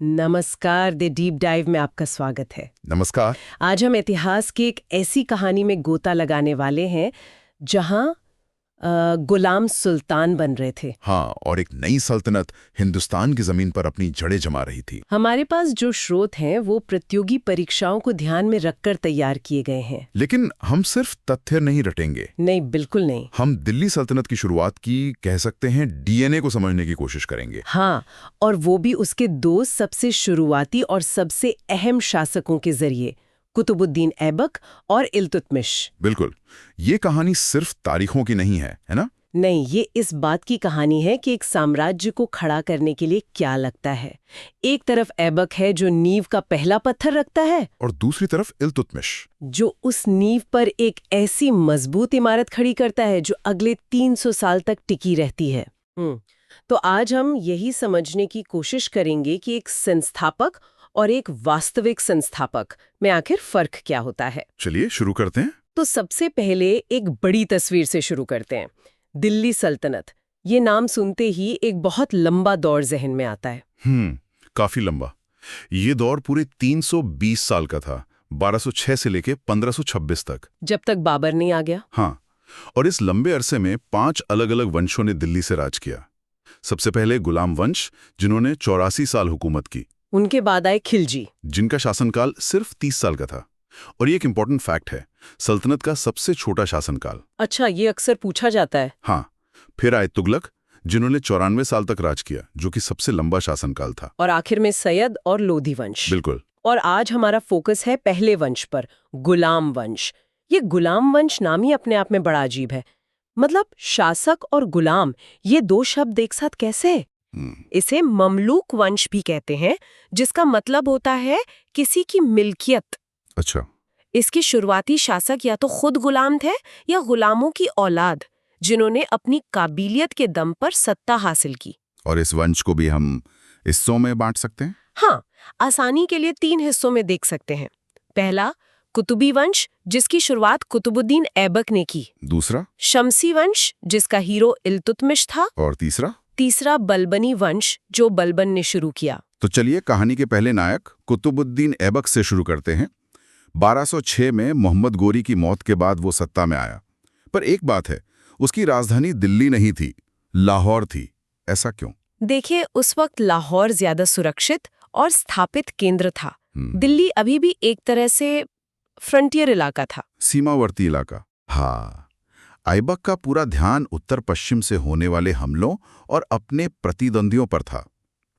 नमस्कार, the deep dive में आपका स्वागत है। नमस्कार। आज हम इतिहास की एक ऐसी कहानी में गोता लगाने वाले हैं जहां गुलाम सुल्तान बन रहे थे। हाँ, और एक नई सल्तनत हिंदुस्तान की जमीन पर अपनी जड़ें जमा रही थी। हमारे पास जो स्रोत हैं वो प्रतियोगी परीक्षाओं को ध्यान में रखकर तैयार किए गए हैं। लेकिन हम सिर्फ तथ्य नहीं रटेंगे। नहीं, बिल्कुल नहीं। हम दिल्ली सल्तनत की शुरुआत की कह सकते हैं डीएनए को समझने की कोशिश करेंगे। हाँ, और वो भी उसके दो सबसे शुरुआती और सबसे अहम शासकों के जरिए, कुतुबुद्दीन ऐबक और इल्तुतमिश। बिल्कुल, ये कहानी सिर्फ तारीखों की नहीं है ना? नहीं, ये इस बात की कहानी है कि एक साम्राज्य को खड़ा करने के लिए क्या लगता है। एक तरफ ऐबक है जो नींव का पहला पत्थर रखता है, और दूसरी तरफ इल्तुतमिश जो उस नींव पर एक ऐसी मजबूत इमारत खड़ी करता है जो अगले 300 साल तक टिकी रहती है। तो आज हम यही समझने की कोशिश करेंगे कि एक संस्थापक और एक वास्तविक संस्थापक में आखिर फर्क क्या होता है। चलिए शुरू करते हैं। तो सबसे पहले एक बड़ी तस्वीर से शुरू करते हैं। दिल्ली सल्तनत, ये नाम सुनते ही एक बहुत लंबा दौर जहन में आता है। काफी लंबा। ये दौर पूरे 320 साल का था, 1206 से लेके 1526 तक, जब तक बाबर नहीं आ गया। हाँ, और इस लंबे अरसे में 5 अलग-अलग वंशों ने दिल्ली से राज किया। सबसे पहले गुलाम वंश, जिन्होंने 84 साल हुकूमत की। उनके बाद आए खिलजी, जिनका शासनकाल सिर्फ 30 साल का था। और ये एक इंपॉर्टेंट फैक्ट है, सल्तनत का सबसे छोटा शासनकाल। अच्छा, ये अक्सर पूछा जाता है। हाँ, फिर आए तुगलक, जिन्होंने 94 साल तक राज किया, जो कि सबसे लंबा शासनकाल था। और आखिर में सैयद और लोधी वंश। बिल्कुल। और आज हमारा फोकस है पहले वंश पर, गुलाम वंश। ये गुलाम वंश नाम ही अपने आप में बड़ा अजीब है। मतलब शासक और गुलाम, ये दो शब्द एक साथ कैसे? इसे ममलूक वंश भी कहते हैं, जिसका मतलब होता है किसी की मिल्कियत। अच्छा। इसके शुरुआती शासक या तो खुद गुलाम थे या गुलामों की औलाद, जिन्होंने अपनी काबिलियत के दम पर सत्ता हासिल की। और इस वंश को भी हम हिस्सों में बांट सकते हैं? हाँ, आसानी के लिए 3 हिस्सों में देख सकते हैं। पहला, कुतुबी वंश, जिसकी शुरुआत कुतुबुद्दीन ऐबक ने की। दूसरा, शमसी वंश, जिसका हीरो इल्तुतमिश था। और तीसरा बलबनी वंश, जो बलबन ने शुरू किया। तो चलिए कहानी के पहले नायक कुतुबुद्दीन ऐबक से शुरू करते हैं। 1206 में मोहम्मद गोरी की मौत के बाद वो सत्ता में आया। पर एक बात है, उसकी राजधानी दिल्ली नहीं थी, लाहौर थी। ऐसा क्यों? देखिए, उस वक्त लाहौर ज्यादा सुरक्षित और स्थापित केंद्र था। दिल्ली अभी भी एक तरह से फ्रंटियर इलाका था, सीमावर्ती इलाका। हाँ, ऐबक का पूरा ध्यान उत्तर पश्चिम से होने वाले हमलों और अपने प्रतिद्वंदियों पर था।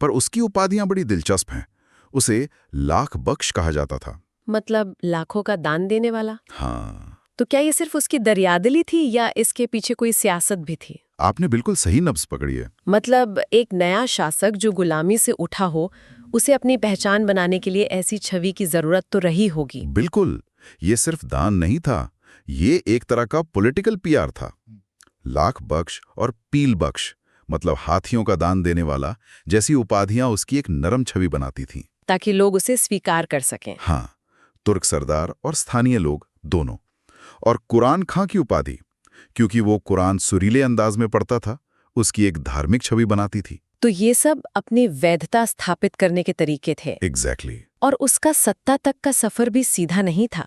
पर उसकी उपाधियां बड़ी दिलचस्प हैं। उसे लाख बख्श कहा जाता था। मतलब लाखों का दान देने वाला। हाँ। तो क्या ये सिर्फ उसकी दरियादिली थी या इसके पीछे कोई सियासत भी थी? आपने बिल्कुल सही नब्ज पकड़ी है। मतलब एक नया शासक जो गुलामी से उठा हो, उसे अपनी पहचान बनाने के लिए ऐसी छवि की जरूरत तो रही होगी। बिल्कुल, ये सिर्फ दान नहीं था, ये एक तरह का पॉलिटिकल पीआर था। लाख बख्श और पील बख्श, मतलब हाथियों का दान देने वाला, जैसी उपाधियां उसकी एक नरम छवि बनाती थीं, ताकि लोग उसे स्वीकार कर सकें। हाँ, तुर्क सरदार और स्थानीय लोग दोनों। और कुरान खां की उपाधि, क्योंकि वो कुरान सुरीले अंदाज में पढ़ता था, उसकी एक धार्मिक छवि बनाती थी। तो ये सब अपनी वैधता स्थापित करने के तरीके थे। एग्जैक्टली। और उसका सत्ता तक का सफर भी सीधा नहीं था।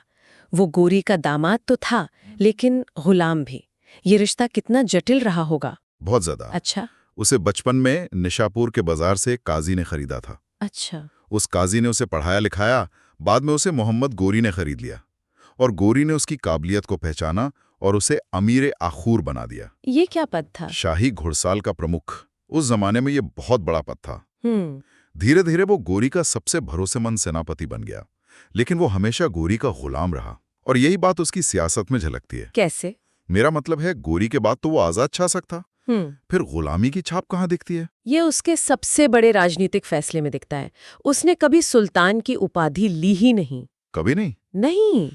वो गोरी का दामाद तो था, लेकिन गुलाम भी। ये रिश्ता कितना जटिल रहा होगा। बहुत ज्यादा। अच्छा। उसे बचपन में निशापुर के बाजार से एक काजी ने खरीदा था। अच्छा। उस काजी ने उसे पढ़ाया लिखाया, बाद में उसे मोहम्मद गोरी ने खरीद लिया। और गोरी ने उसकी काबिलियत को पहचाना और उसे अमीर आखूर बना दिया। ये क्या पद था? शाही घुड़साल का प्रमुख। उस जमाने में ये बहुत बड़ा पद था। धीरे धीरे वो गोरी का सबसे भरोसेमंद सेनापति बन गया, लेकिन वो हमेशा गोरी का गुलाम रहा। और यही बात उसकी सियासत में झलकती है। कैसे? मेरा मतलब है, गोरी के बाद तो वो आजाद शासक था, फिर गुलामी की छाप कहाँ दिखती है? ये उसके सबसे बड़े राजनीतिक फैसले में दिखता है। उसने कभी सुल्तान की उपाधि ली ही नहीं। कभी नहीं? नहीं,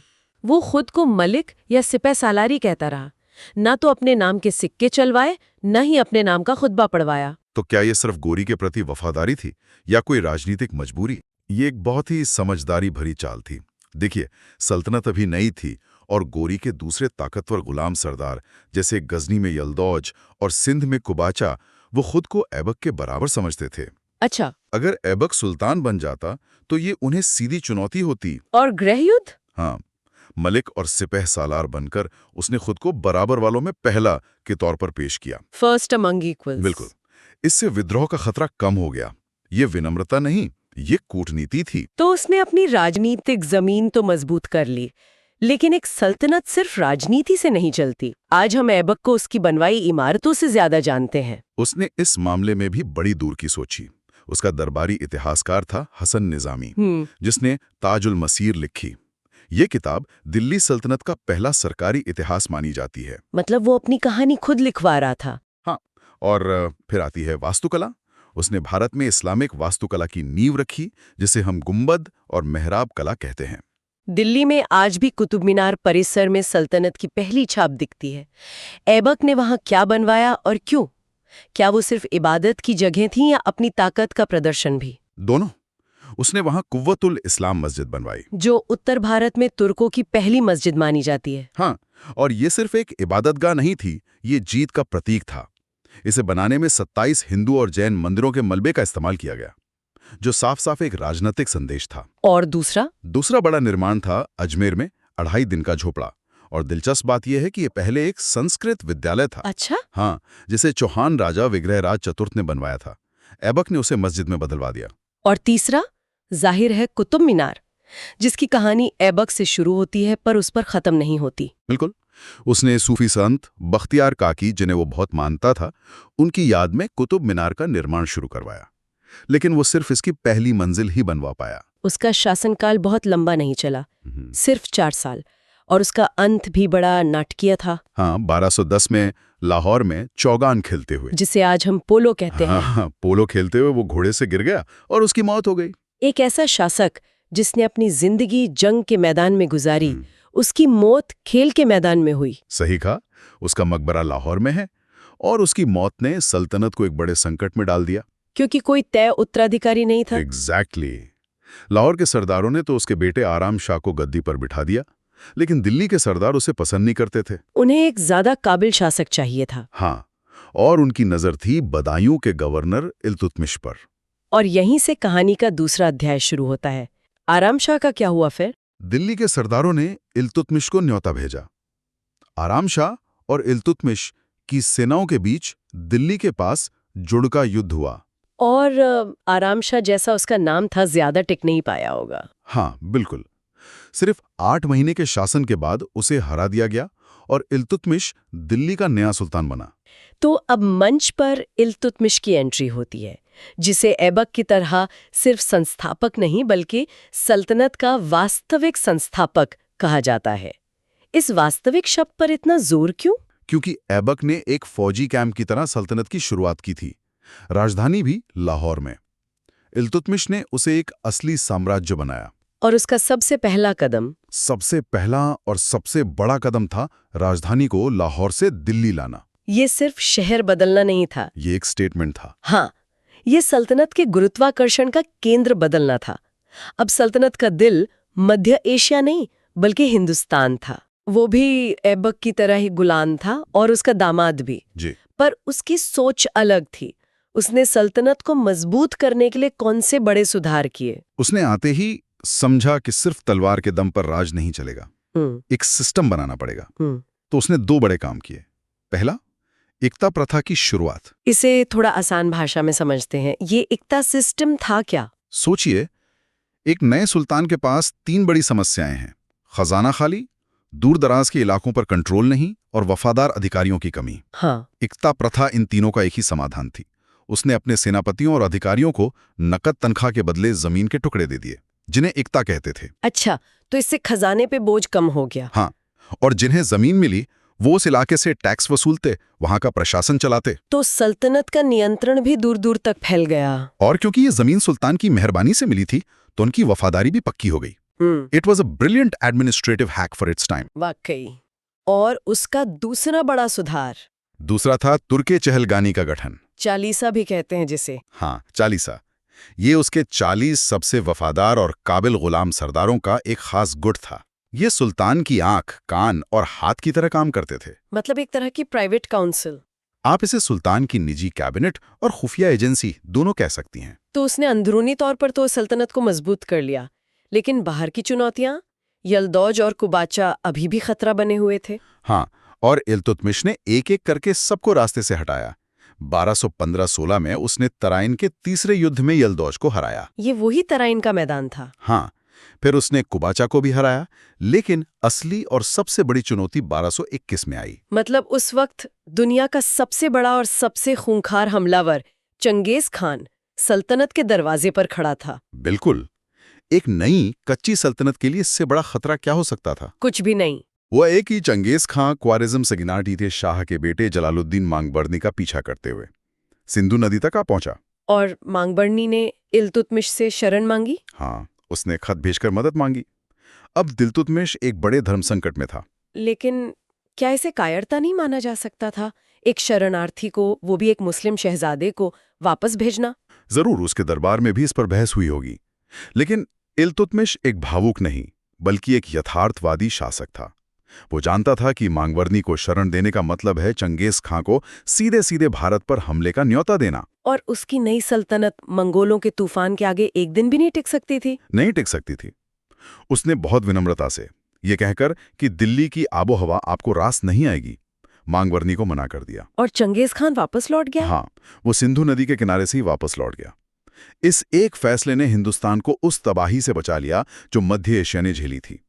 वो खुद को मलिक या सिपह सालारी कहता रहा। ना तो अपने नाम के सिक्के चलवाए, न ही अपने नाम का खुतबा पढ़वाया। तो क्या ये सिर्फ गोरी के प्रति वफादारी थी या कोई राजनीतिक मजबूरी? ये एक बहुत ही समझदारी भरी चाल थी। देखिए, सल्तनत अभी नई थी और गोरी के दूसरे ताकतवर गुलाम सरदार, जैसे गजनी में यलदौज और सिंध में कुबाचा, वो खुद को ऐबक के बराबर समझते थे। अच्छा, अगर ऐबक सुल्तान बन जाता तो ये उन्हें सीधी चुनौती होती। और गृह युद्ध? हाँ, मलिक और सिपह सालार बनकर उसने खुद को बराबर वालों में पहला के तौर पर पेश किया। First among equals. बिल्कुल। इससे विद्रोह का खतरा कम हो गया। ये विनम्रता नहीं, ये कूटनीति थी। तो उसने अपनी राजनीतिक जमीन तो मजबूत कर ली, लेकिन एक सल्तनत सिर्फ राजनीति से नहीं चलती। आज हम ऐबक को उसकी बनवाई इमारतों से ज्यादा जानते हैं। उसने इस मामले में भी बड़ी दूर की सोची। उसका दरबारी इतिहासकार था हसन निजामी, जिसने ताजुल मसीर लिखी। ये किताब दिल्ली सल्तनत का पहला सरकारी इतिहास मानी जाती है। मतलब वो अपनी कहानी खुद लिखवा रहा था। हाँ, और फिर आती है वास्तुकला। उसने भारत में इस्लामिक वास्तुकला की नींव रखी, जिसे हम गुंबद और मेहराब कला कहते हैं। दिल्ली में आज भी कुतुब मीनार परिसर में सल्तनत की पहली छाप दिखती है। ऐबक ने वहां क्या बनवाया और क्यों? क्या वो सिर्फ इबादत की जगह थी या अपनी ताकत का प्रदर्शन भी? दोनों। उसने वहां कुव्वतुल इस्लाम मस्जिद बनवाई, जो उत्तर भारत में तुर्कों की पहली मस्जिद मानी जाती है। हाँ, और ये सिर्फ एक इबादतगाह नहीं थी, ये जीत का प्रतीक था। इसे बनाने में 27 हिंदू और जैन मंदिरों के मलबे का इस्तेमाल किया गया, जो साफ साफ एक राजनीतिक संदेश था। और दूसरा बड़ा निर्माण था अजमेर में 2.5 दिन का झोपड़ा। और दिलचस्प बात यह है कि ये पहले एक संस्कृत विद्यालय था। अच्छा? हाँ, जिसे चौहान राजा विग्रहराज चतुर्थ ने बनवाया था। ऐबक ने उसे मस्जिद में बदलवा दिया। और तीसरा जाहिर है कुतुब मीनार, जिसकी कहानी ऐबक से शुरू होती है पर उस पर खत्म नहीं होती। बिल्कुल। उसने सूफी संत बख्तियार काकी, जिन्हें वो बहुत मानता था, उनकी याद में कुतुब मीनार का निर्माण शुरू करवाया। लेकिन वो सिर्फ इसकी पहली मंजिल ही बनवा पाया। उसका शासनकाल बहुत लंबा नहीं चला, सिर्फ 4 साल, और उसका अंत भी बड़ा नाटकीय था। हाँ, 1210 में लाहौर में चौगान खेलते हुए, जिसे आज हम पोलो कहते हैं। हाँ, पोलो खेलते हुए वो घोड़े से गिर गया और उसकी मौत हो गई। एक ऐसा शासक जिसने अपनी जिंदगी जंग के मैदान में गुजारी, उसकी मौत खेल के मैदान में हुई। सही कहा। उसका मकबरा लाहौर में है और उसकी मौत ने सल्तनत को एक बड़े संकट में डाल दिया, क्योंकि कोई तय उत्तराधिकारी नहीं था। एग्जैक्टली। लाहौर के सरदारों ने तो उसके बेटे आराम शाह को गद्दी पर बिठा दिया, लेकिन दिल्ली के सरदार उसे पसंद नहीं करते थे। उन्हें एक ज्यादा काबिल शासक चाहिए था। हाँ, और उनकी नजर थी बदायूं के गवर्नर इल्तुतमिश पर। और यहीं से कहानी का दूसरा अध्याय शुरू होता है। आराम शाह का क्या हुआ फिर? दिल्ली के सरदारों ने इल्तुतमिश को न्योता भेजा। आराम शाह और इल्तुतमिश की सेनाओं के बीच दिल्ली के पास जुड़का युद्ध हुआ। और आराम शाह, जैसा उसका नाम था, ज्यादा टिक नहीं पाया होगा। हाँ, बिल्कुल। सिर्फ 8 महीने के शासन के बाद उसे हरा दिया गया और इल्तुतमिश दिल्ली का नया सुल्तान बना। तो अब मंच पर इल्तुतमिश की एंट्री होती है, जिसे ऐबक की तरह सिर्फ संस्थापक नहीं बल्कि सल्तनत का वास्तविक संस्थापक कहा जाता है। इस वास्तविक शब्द पर इतना जोर क्यों? क्योंकि ऐबक ने एक फौजी कैंप की तरह सल्तनत की शुरुआत की थी, राजधानी भी लाहौर में। इल्तुतमिश ने उसे एक असली साम्राज्य बनाया। और उसका सबसे पहला और सबसे बड़ा कदम था राजधानी को लाहौर से दिल्ली लाना। ये सिर्फ शहर बदलना नहीं था, ये एक स्टेटमेंट था। हाँ, ये सल्तनत के गुरुत्वाकर्षण का केंद्र बदलना था। अब सल्तनत का दिल मध्य एशिया नहीं बल्कि हिंदुस्तान था। वो भी ऐबक की तरह ही गुलाम था और उसका दामाद भी जी। पर उसकी सोच अलग थी। उसने सल्तनत को मजबूत करने के लिए कौन से बड़े सुधार किए? उसने आते ही समझा कि सिर्फ तलवार के दम पर राज नहीं चलेगा, एक सिस्टम बनाना पड़ेगा। तो उसने 2 बड़े काम किए। पहला, एकता प्रथा की शुरुआत। इसे थोड़ा आसान भाषा में समझते हैं। ये एकता सिस्टम था क्या? सोचिए, एक नए सुल्तान के पास 3 बड़ी समस्याएं हैं: खजाना खाली, दूर दराज के इलाकों पर कंट्रोल नहीं और वफादार अधिकारियों की कमी। हाँ। एकता प्रथा इन तीनों का एक ही समाधान थी। उसने अपने सेनापतियों और अधिकारियों को नकद तनख्वाह के बदले जमीन के टुकड़े दे दिए, जिन्हें एकता कहते थे। अच्छा, तो इससे खजाने पे बोझ कम हो गया। हाँ, और जिन्हें जमीन मिली वो उस इलाके से टैक्स वसूलते, वहां का प्रशासन चलाते। तो सल्तनत का नियंत्रण भी दूर दूर तक फैल गया। और क्योंकि ये जमीन सुल्तान की मेहरबानी से मिली थी, तो उनकी वफादारी भी पक्की हो गई। It was a brilliant administrative hack for its time. वाकई। और उसका दूसरा बड़ा सुधार? दूसरा था तुर्के चहलगानी का गठन। चालीसा भी कहते हैं जिसे। हाँ, चालीसा। ये उसके 40 सबसे वफादार और काबिल गुलाम सरदारों का एक खास गुट था। ये सुल्तान की आंख, कान और हाथ की तरह काम करते थे। मतलब एक तरह की प्राइवेट काउंसिल। आप इसे सुल्तान की निजी कैबिनेट और खुफिया एजेंसी दोनों कह सकती हैं। तो उसने अंदरूनी तौर पर तो सल्तनत को मजबूत कर लिया, लेकिन बाहर की चुनौतियां, यलदौज और कुबाचा अभी भी खतरा बने हुए थे। हाँ, और इल्तुतमिश ने एक एक करके सबको रास्ते से हटाया। 1215-16 में उसने तराइन के तीसरे युद्ध में यलदौज को हराया। ये वही तराइन का मैदान था। हाँ, फिर उसने कुबाचा को भी हराया, लेकिन असली और सबसे बड़ी चुनौती 1221 में आई। मतलब उस वक्त दुनिया का सबसे बड़ा और सबसे खूंखार हमलावर चंगेज खान सल्तनत के दरवाजे पर खड़ा था। बिल्कुल। एक नई कच्ची सल्तनत के लिए इससे बड़ा खतरा क्या हो सकता था? कुछ भी नहीं। वो एक ही चंगेज खां ख्वारिज़्म सगिनाटी थे शाह के बेटे जलालुद्दीन मांगबरनी का पीछा करते हुए सिंधु नदी तक आ पहुंचा। और मांगबरनी ने इल्तुतमिश से शरण मांगी। हाँ, उसने खत भेजकर मदद मांगी। अब इल्तुतमिश एक बड़े धर्म संकट में था। लेकिन क्या इसे कायरता नहीं माना जा सकता था, एक शरणार्थी को, वो भी एक मुस्लिम शहजादे को, वापस भेजना? जरूर उसके दरबार में भी इस पर बहस हुई होगी, लेकिन इल्तुतमिश एक भावुक नहीं बल्कि एक यथार्थवादी शासक था। वो जानता था कि मांगबरनी को शरण देने का मतलब है चंगेज खां को सीधे सीधे भारत पर हमले का न्योता देना। और उसकी नई सल्तनत मंगोलों के तूफान के आगे एक दिन भी नहीं टिक सकती थी। नहीं टिक सकती थी। उसने बहुत विनम्रता से ये कहकर कि दिल्ली की आबोहवा आपको रास नहीं आएगी, मांगबरनी को मना कर दिया। और चंगेज खान वापस लौट गया। हाँ, वो सिंधु नदी के किनारे से ही वापस लौट गया। इस एक फैसले ने हिंदुस्तान को उस तबाही से बचा लिया जो मध्य एशिया ने झेली थी।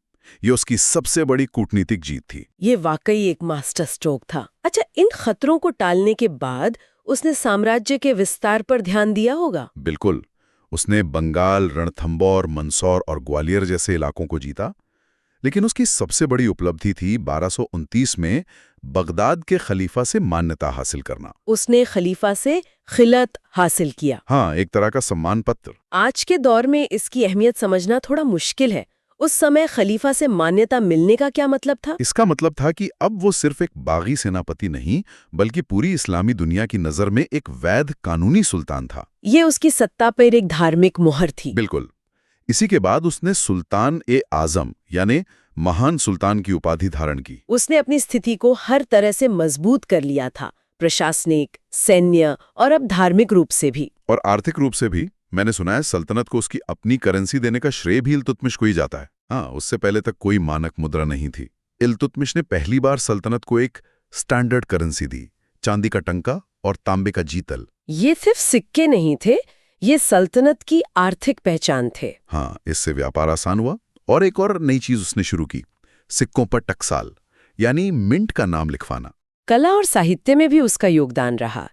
ये उसकी सबसे बड़ी कूटनीतिक जीत थी। ये वाकई एक मास्टर स्ट्रोक था। अच्छा, इन खतरों को टालने के बाद उसने साम्राज्य के विस्तार पर ध्यान दिया होगा। बिल्कुल। उसने बंगाल, रणथंबोर, मंदसौर और ग्वालियर जैसे इलाकों को जीता, लेकिन उसकी सबसे बड़ी उपलब्धि थी 1229 में बगदाद के खलीफा से मान्यता हासिल करना। उसने खलीफा से खिलत हासिल किया। हाँ, एक तरह का सम्मान पत्र। आज के दौर में इसकी अहमियत समझना थोड़ा मुश्किल है। उस समय खलीफा से मान्यता मिलने का क्या मतलब था? इसका मतलब था कि अब वो सिर्फ एक बागी सेनापति नहीं बल्कि पूरी इस्लामी दुनिया की नजर में एक वैध कानूनी सुल्तान था। ये उसकी सत्ता पर एक धार्मिक मोहर थी। बिल्कुल। इसी के बाद उसने सुल्तान-ए-आजम यानी महान सुल्तान की उपाधि धारण की। उसने अपनी स्थिति को हर तरह से मजबूत कर लिया था, प्रशासनिक, सैन्य और अब धार्मिक रूप से भी। और आर्थिक रूप से भी। मैंने सुना है सल्तनत को उसकी अपनी करेंसी देने का श्रेय भी इल्तुतमिश को ही जाता है। हाँ, उससे पहले तक कोई मानक मुद्रा नहीं थी। इल्तुतमिश ने पहली बार सल्तनत को एक स्टैंडर्ड करेंसी दी, चांदी का टंका और तांबे का जीतल। ये सिर्फ सिक्के नहीं थे, ये सल्तनत की आर्थिक पहचान थे। हाँ, इससे व्यापार आसान हुआ। और एक और नई चीज उसने शुरू की, सिक्कों पर टकसाल यानी मिंट का नाम लिखवाना। कला और साहित्य में भी उसका योगदान रहा।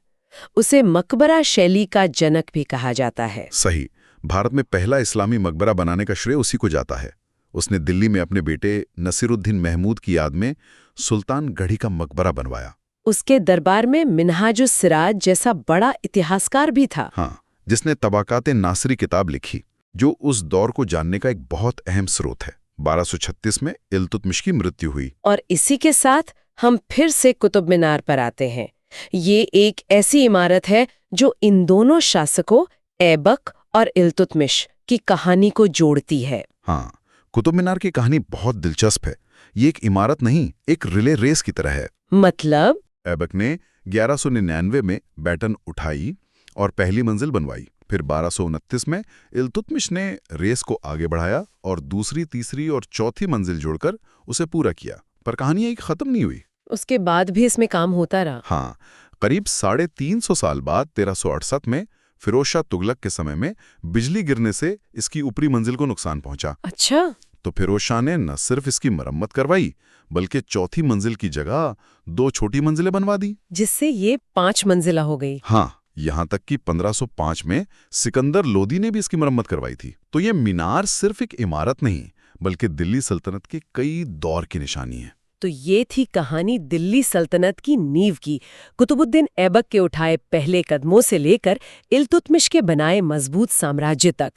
उसे मकबरा शैली का जनक भी कहा जाता है। सही। भारत में पहला इस्लामी मकबरा बनाने का श्रेय उसी को जाता है। उसने दिल्ली में अपने बेटे नसीरुद्दीन महमूद की याद में सुल्तान गढ़ी का मकबरा बनवाया। उसके दरबार में मिन्हाजुस सिराज जैसा बड़ा इतिहासकार भी था। हाँ, जिसने तबाकाते नासरी किताब लिखी, जो उस दौर को जानने का एक बहुत अहम स्रोत है। 1236 में इल्तुतमिश की मृत्यु हुई। और इसी के साथ हम फिर से कुतुब मीनार पर आते हैं। ये एक ऐसी इमारत है जो इन दोनों शासकों ऐबक और इल्तुतमिश की कहानी को जोड़ती है। हाँ, कुतुब मीनार की कहानी बहुत दिलचस्प है। ये एक इमारत नहीं, एक रिले रेस की तरह है। मतलब ऐबक ने 1199 में बैटन उठाई और पहली मंजिल बनवाई। फिर 1229 में इल्तुतमिश ने रेस को आगे बढ़ाया और दूसरी, तीसरी और चौथी मंजिल जोड़कर उसे पूरा किया। पर कहानी एक खत्म नहीं हुई। उसके बाद भी इसमें काम होता रहा। हाँ, करीब 350 साल बाद 1368 में फिरोज शाह तुगलक के समय में बिजली गिरने से इसकी ऊपरी मंजिल को नुकसान पहुंचा। अच्छा। तो फिरोज शाह ने न सिर्फ इसकी मरम्मत करवाई बल्कि चौथी मंजिल की जगह 2 छोटी मंजिलें बनवा दी, जिससे ये 5 मंजिला हो गई। हाँ, यहां तक कि 1505 में सिकंदर लोदी ने भी इसकी मरम्मत करवाई थी। तो ये मीनार सिर्फ एक इमारत नहीं बल्कि दिल्ली सल्तनत के कई दौर की निशानी है। तो ये थी कहानी दिल्ली सल्तनत की नींव की, कुतुबुद्दीन ऐबक के उठाए पहले कदमों से लेकर इल्तुतमिश के बनाए मजबूत साम्राज्य तक।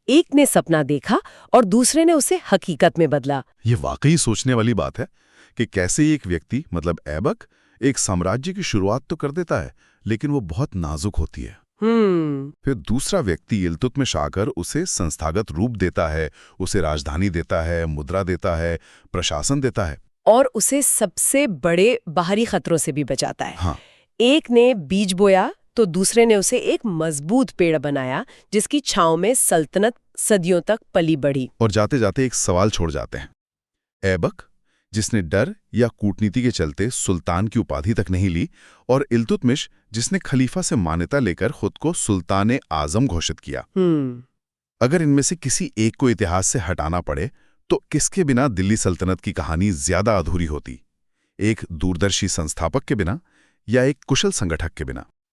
एक ने सपना देखा और दूसरे ने उसे हकीकत में बदला। ये वाकई सोचने वाली बात है कि कैसे एक व्यक्ति मतलब ऐबक एक साम्राज्य की शुरुआत तो कर देता है, लेकिन वो बहुत नाजुक होती है। फिर दूसरा व्यक्ति इल्तुतमिश आकर उसे संस्थागत रूप देता है, उसे राजधानी देता है, मुद्रा देता है, प्रशासन देता है और उसे सबसे बड़े बाहरी खतरों से भी बचाता है। हाँ। एक ने बीज बोया तो दूसरे ने उसे एक मजबूत पेड़ बनाया जिसकी छांव में सल्तनत सदियों तक पली बढ़ी। और जाते जाते एक सवाल छोड़ जाते हैं। ऐबक, जिसने डर या कूटनीति के चलते सुल्तान की उपाधि तक नहीं ली, और इल्तुतमिश, जिसने खलीफा से मान्यता लेकर खुद को सुल्तान आजम घोषित किया। अगर इनमें से किसी एक को इतिहास से हटाना पड़े तो किसके बिना दिल्ली सल्तनत की कहानी ज्यादा अधूरी होती? एक दूरदर्शी संस्थापक के बिना या एक कुशल संगठक के बिना?